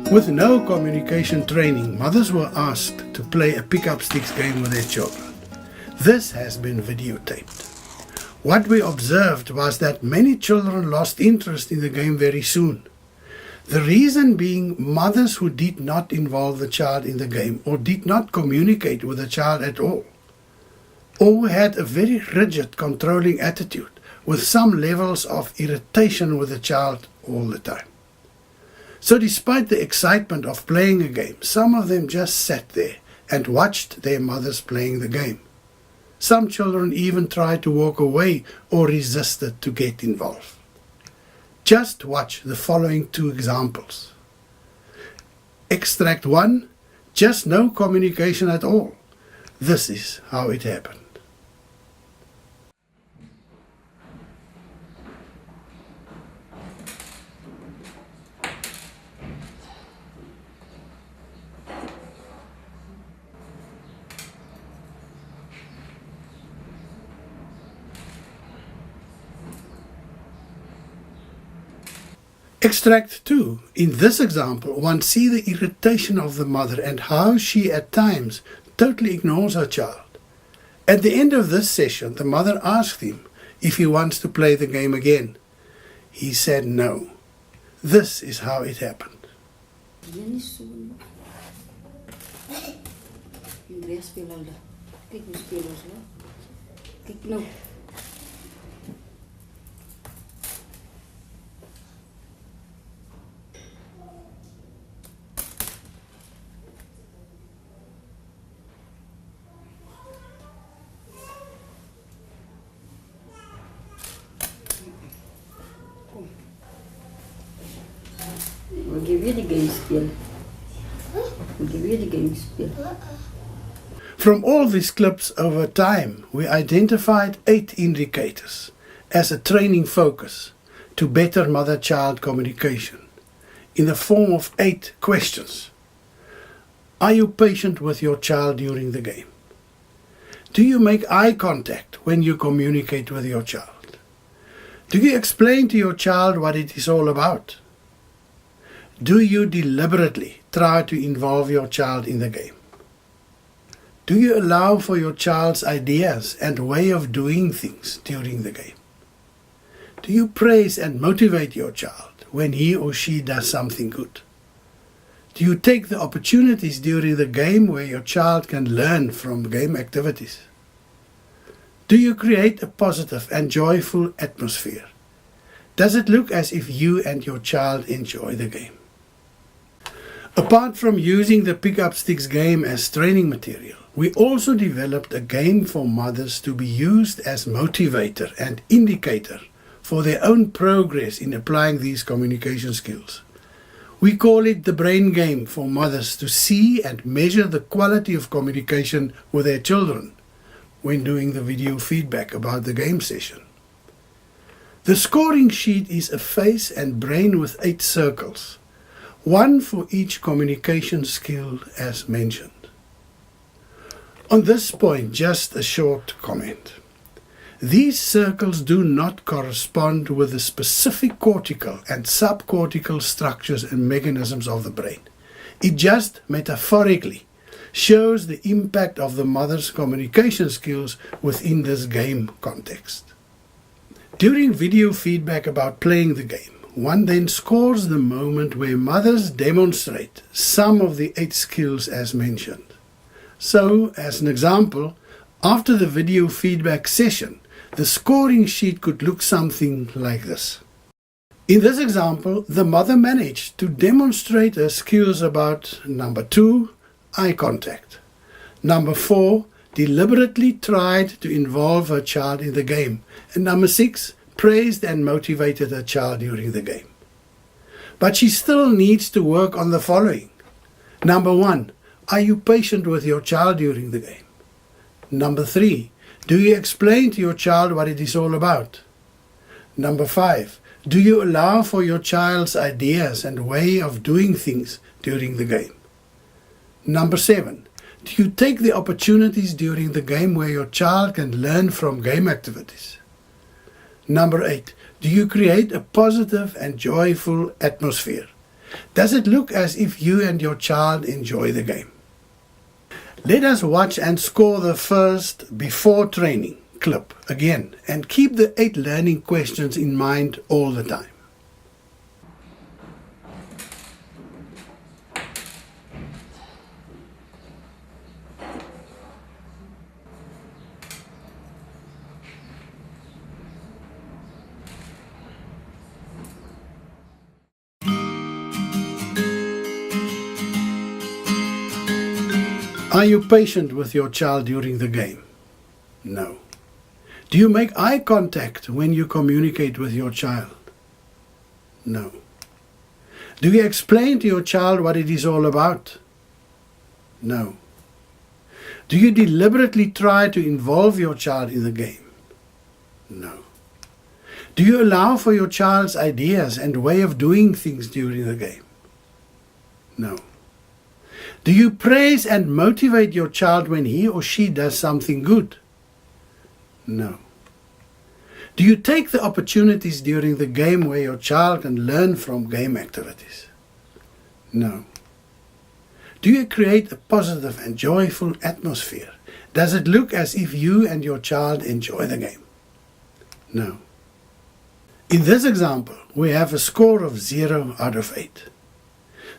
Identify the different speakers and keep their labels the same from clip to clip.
Speaker 1: With no communication training, mothers were asked to play a pick-up sticks game with their children. This has been videotaped. What we observed was that many children lost interest in the game very soon. The reason being mothers who did not involve the child in the game or did not communicate with the child at all, or had a very rigid, controlling attitude with some levels of irritation with the child all the time. So despite the excitement of playing a game, some of them just sat there and watched their mothers playing the game. Some children even tried to walk away or resisted to get involved. Just watch the following two examples. Extract 1, just no communication at all. This is how it happened. Extract 2. In this example, one sees the irritation of the mother and how she at times totally ignores her child. At the end of this session, the mother asked him if he wants to play the game again. He said no. This is how it happened.
Speaker 2: We'll give you the game speel. We'll give you the game speel.
Speaker 1: From all these clips over time, we identified 8 indicators as a training focus to better mother-child communication in the form of 8 questions. Are you patient with your child during the game? Do you make eye contact when you communicate with your child? Do you explain to your child what it is all about? Do you deliberately try to involve your child in the game? Do you allow for your child's ideas and way of doing things during the game? Do you praise and motivate your child when he or she does something good? Do you take the opportunities during the game where your child can learn from game activities? Do you create a positive and joyful atmosphere? Does it look as if you and your child enjoy the game? Apart from using the pick-up sticks game as training material, we also developed a game for mothers to be used as motivator and indicator for their own progress in applying these communication skills. We call it the brain game for mothers to see and measure the quality of communication with their children when doing the video feedback about the game session. The scoring sheet is a face and brain with 8 circles, one for each communication skill as mentioned. On this point, just a short comment. These circles do not correspond with the specific cortical and subcortical structures and mechanisms of the brain. It just metaphorically shows the impact of the mother's communication skills within this game context. During video feedback about playing the game, one then scores the moment where mothers demonstrate some of the 8 skills as mentioned. So, as an example, after the video feedback session, the scoring sheet could look something like this. In this example, the mother managed to demonstrate her skills about number 2, eye contact. Number 4, deliberately tried to involve her child in the game. And number 6, praised and motivated her child during the game. But she still needs to work on the following. Number 1, are you patient with your child during the game? Number 3, do you explain to your child what it is all about? Number 5, do you allow for your child's ideas and way of doing things during the game? Number 7, do you take the opportunities during the game where your child can learn from game activities? Number 8, do you create a positive and joyful atmosphere? Does it look as if you and your child enjoy the game? Let us watch and score the first before training clip again and keep the 8 learning questions in mind all the time. Are you patient with your child during the game? No. Do you make eye contact when you communicate with your child? No. Do you explain to your child what it is all about? No. Do you deliberately try to involve your child in the game? No. Do you allow for your child's ideas and way of doing things during the game? No. Do you praise and motivate your child when he or she does something good? No. Do you take the opportunities during the game where your child can learn from game activities? No. Do you create a positive and joyful atmosphere? Does it look as if you and your child enjoy the game? No. In this example, we have a score of 0 out of 8.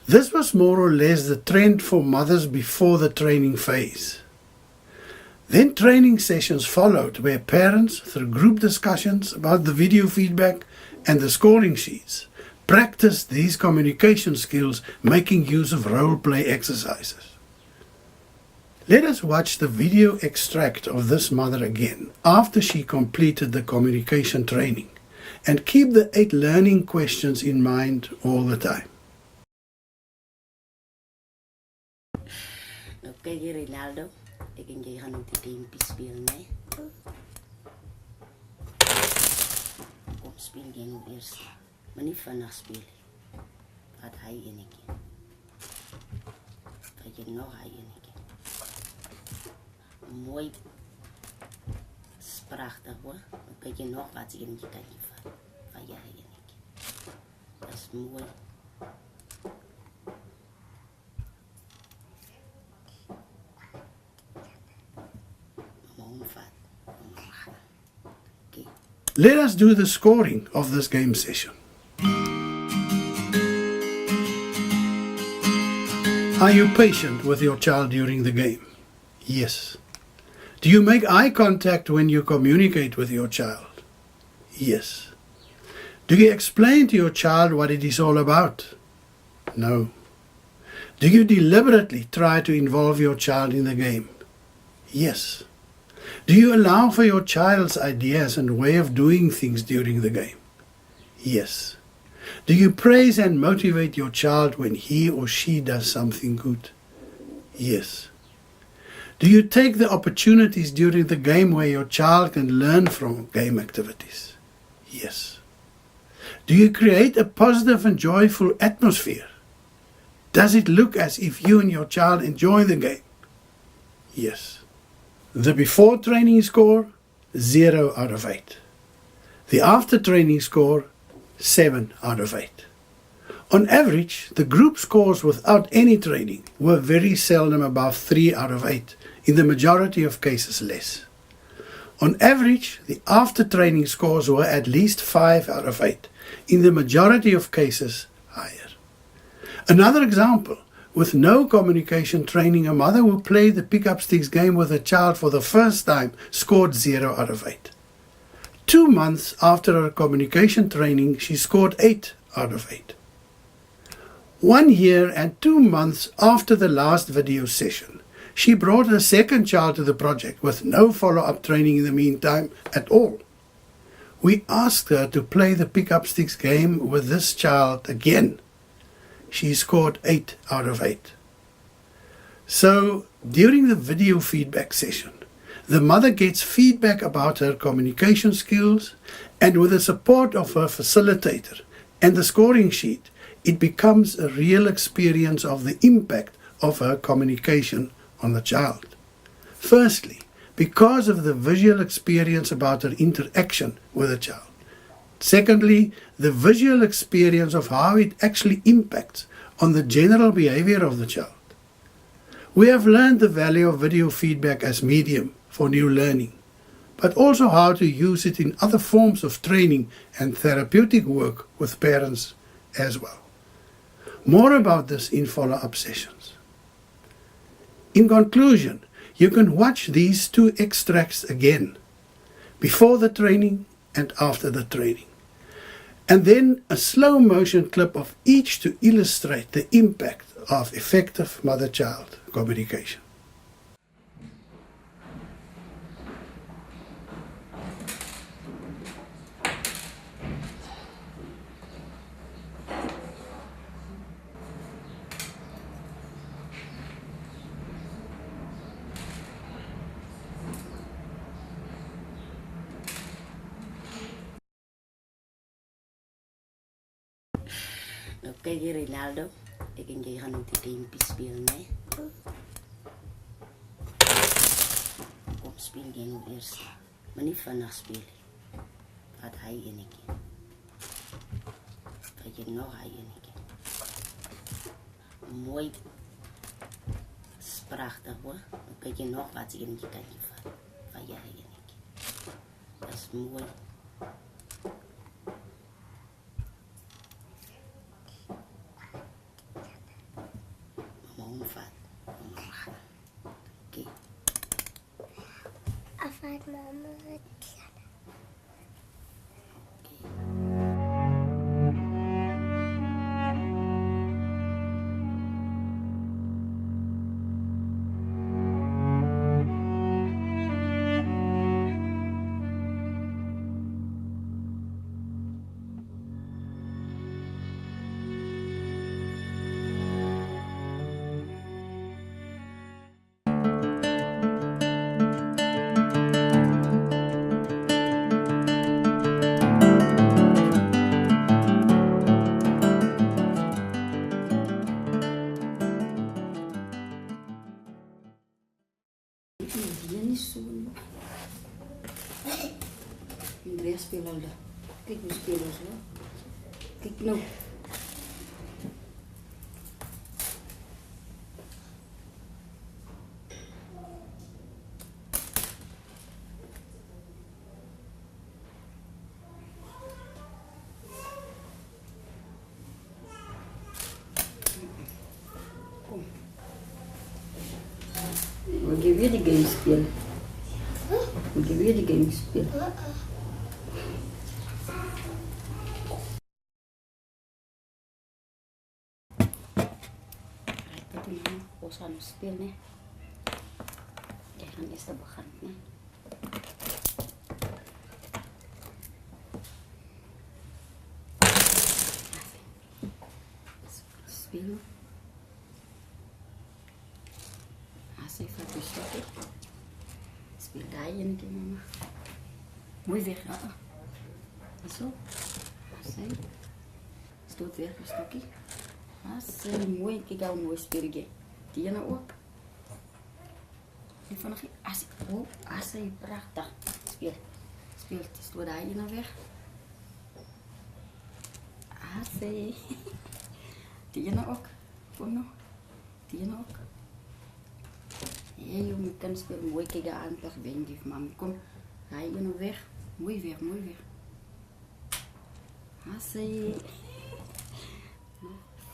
Speaker 1: This was more or less the trend for mothers before the training phase. Then training sessions followed where parents, through group discussions about the video feedback and the scoring sheets, practiced these communication skills, making use of role-play exercises. Let us watch the video extract of this mother again after she completed the communication training and keep the 8 learning questions in mind all the time.
Speaker 2: Kijk hier Ronaldo, ik en jij gaan ook die game spelen, hè? Kom, speel jij nu eerst, maar niet vannacht spelen. Gaat hij in een keer. Gaat je nog hij in een keer. Mooi, is prachtig hoor. Dan kijk je nog wat je in je kan van. Van jij in een keer. Dat is mooi.
Speaker 1: Let us do the scoring of this game session. Are you patient with your child during the game? Yes. Do you make eye contact when you communicate with your child? Yes. Do you explain to your child what it is all about? No. Do you deliberately try to involve your child in the game? Yes. Do you allow for your child's ideas and way of doing things during the game? Yes. Do you praise and motivate your child when he or she does something good? Yes. Do you take the opportunities during the game where your child can learn from game activities? Yes. Do you create a positive and joyful atmosphere? Does it look as if you and your child enjoy the game? Yes. The before training score, 0 out of 8. The after training score, 7 out of 8. On average, the group scores without any training were very seldom above 3 out of 8, in the majority of cases less. On average, the after training scores were at least 5 out of 8, in the majority of cases higher. Another example. With no communication training, a mother who played the pick-up sticks game with a child for the first time scored 0 out of 8. 2 months after her communication training, she scored 8 out of 8. 1 year and 2 months after the last video session, she brought a second child to the project with no follow-up training in the meantime at all. We asked her to play the pick-up sticks game with this child again. She scored 8 out of 8. So, during the video feedback session, the mother gets feedback about her communication skills, and with the support of her facilitator and the scoring sheet, it becomes a real experience of the impact of her communication on the child. Firstly, because of the visual experience about her interaction with the child. Secondly, the visual experience of how it actually impacts on the general behavior of the child. We have learned the value of video feedback as medium for new learning, but also how to use it in other forms of training and therapeutic work with parents as well. More about this in follow-up sessions. In conclusion, you can watch these 2 extracts again, before the training and after the training, and then a slow motion clip of each to illustrate the impact of effective mother-child communication.
Speaker 2: Oké, hier Ronaldo. Ik denk dat je gaat ook die game spelen, hè? Kom, speel die nog eerst. Maar niet vannacht spelen. Wat hij je niet. Wat je nog hij je niet. Mooi. Dat is prachtig hoor. Dan kijk je nog wat je niet kan geven. Van je niet. Dat is mooi. Oké.
Speaker 3: Afhaat mama.
Speaker 2: Andrea spela al daar. Kijk hoe spelen ze. Kijk nou. Kom. We gaan weer de game spelen. We gaan weer de game spelen. Ons gaan spelen, hè. Jij gaat eerst beginnen, hè. Spelen. Als even wat stoppen. Speel daar je een keer, mama. Mooi weg, ja. Zo. Assim. Stoot weer een stokje. Assim, mooi. Kijk al mooi spelen. Die nou ook. Die van nog as. Oh, asai prachtig. Speel. Speel. Stoot daar je nou weg. Asai. Die nou ook. Kom nou. Die nou ook. Ja, je kan spelen mooi. Kijk aan. Toch wendig, mama. Kom. Ga je nou weg. Mooi weg, mooi weg. Asai.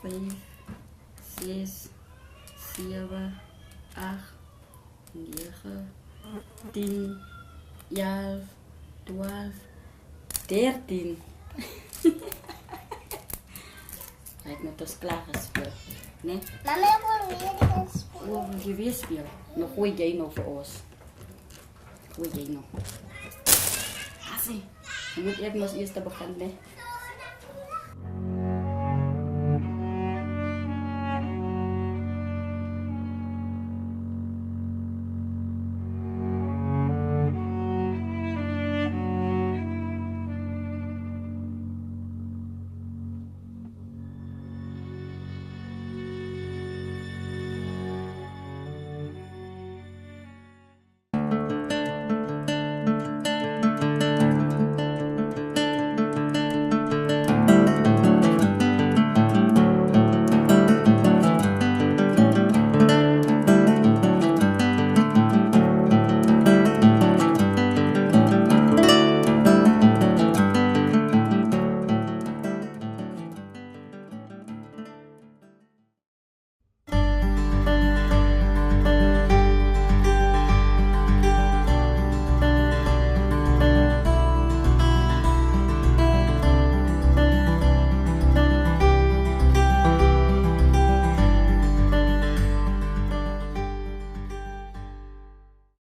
Speaker 2: 5, 6, 7, 8, 9, 10, 11, 12, 13. Kijk, nou, dat is klaar gespeeld. Nee?
Speaker 3: Mama, ik wil weer gaan spelen.
Speaker 2: Oh, wil je weer spelen? Nou, gooi jij nog voor ons. Gooi jij nog. Assie, je moet eerst maar als eerste beginnen, hè.